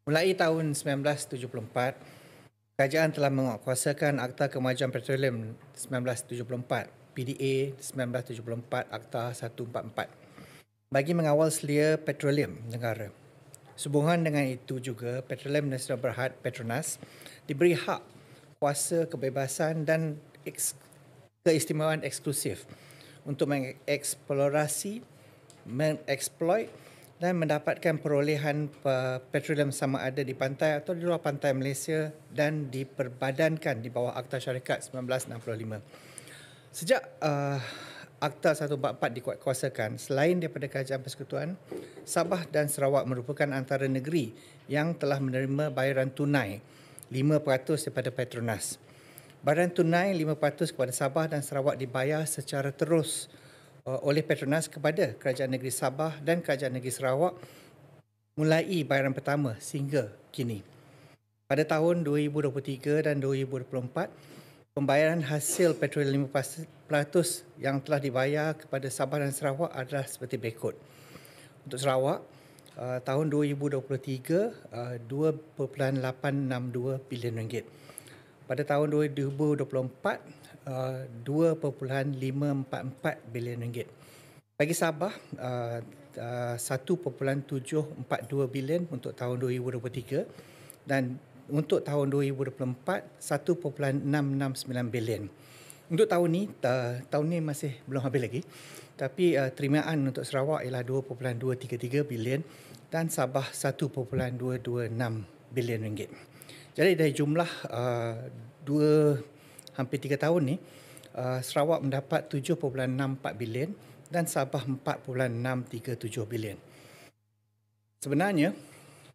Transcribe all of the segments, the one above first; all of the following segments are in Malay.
Mulai tahun 1974, kerajaan telah menguatkuasakan Akta Kemajuan Petroleum 1974, PDA 1974, Akta 144 bagi mengawal selia petroleum negara. Sehubungan dengan itu juga, Petroleum Nasional Berhad Petronas diberi hak, kuasa, kebebasan dan keistimewaan eksklusif untuk mengeksplorasi, mengeksploit dan mendapatkan perolehan petroleum sama ada di pantai atau di luar pantai Malaysia dan diperbadankan di bawah Akta Syarikat 1965. Sejak Akta 144 dikuatkuasakan, selain daripada Kerajaan Persekutuan, Sabah dan Sarawak merupakan antara negeri yang telah menerima bayaran tunai 5% daripada Petronas. Bayaran tunai 5% kepada Sabah dan Sarawak dibayar secara terus oleh Petronas kepada Kerajaan Negeri Sabah dan Kerajaan Negeri Sarawak mulai bayaran pertama sehingga kini. Pada tahun 2023 dan 2024, pembayaran hasil petrol 5% yang telah dibayar kepada Sabah dan Sarawak adalah seperti berikut. Untuk Sarawak, tahun 2023, RM2.862 bilion. Pada tahun 2024, RM2.544 bilion. Bagi Sabah, 1.742 bilion untuk tahun 2023 dan untuk tahun 2024, 1.669 bilion. Untuk tahun ni masih belum habis lagi, tapi terimaan untuk Sarawak ialah 2.233 bilion dan Sabah 1.226 bilion ringgit. Jadi dari jumlah hampir 3 tahun ni, Sarawak mendapat 7.64 bilion dan Sabah 4.637 bilion. Sebenarnya,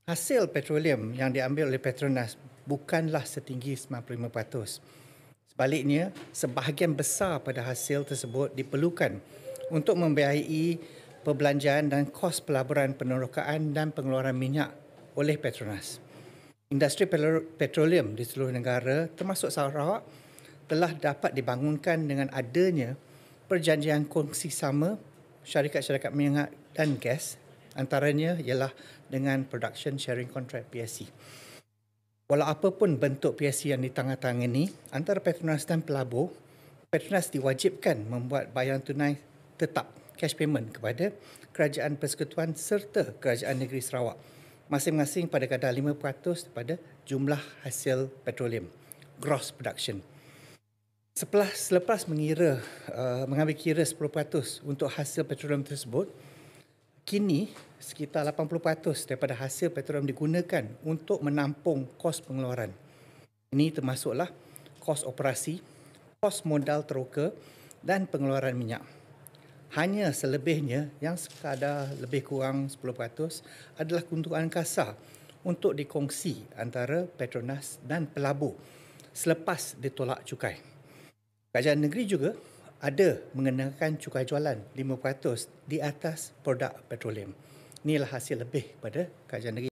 hasil petroleum yang diambil oleh Petronas bukanlah setinggi 95%. Sebaliknya, sebahagian besar pada hasil tersebut diperlukan untuk membiayai perbelanjaan dan kos pelaburan penerokaan dan pengeluaran minyak oleh Petronas. Industri petroleum di seluruh negara, termasuk Sarawak, telah dapat dibangunkan dengan adanya perjanjian kongsi sama syarikat-syarikat minyak dan gas, antaranya ialah dengan Production Sharing Contract PSC. Walau apapun bentuk PSC yang ditandatangani antara Petronas dan pelabur, Petronas diwajibkan membuat bayaran tunai tetap cash payment kepada Kerajaan Persekutuan serta Kerajaan Negeri Sarawak, masing-masing pada kadar 5% daripada jumlah hasil petroleum, gross production. Selepas mengambil kira 10% untuk hasil petroleum tersebut, kini sekitar 80% daripada hasil petroleum digunakan untuk menampung kos pengeluaran. Ini termasuklah kos operasi, kos modal teroka dan pengeluaran minyak. Hanya selebihnya yang sekadar lebih kurang 10% adalah keuntungan kasar untuk dikongsi antara Petronas dan pelabur selepas ditolak cukai. Kerajaan negeri juga ada mengenakan cukai jualan 5% di atas produk petroleum. Inilah hasil lebih pada Kerajaan negeri.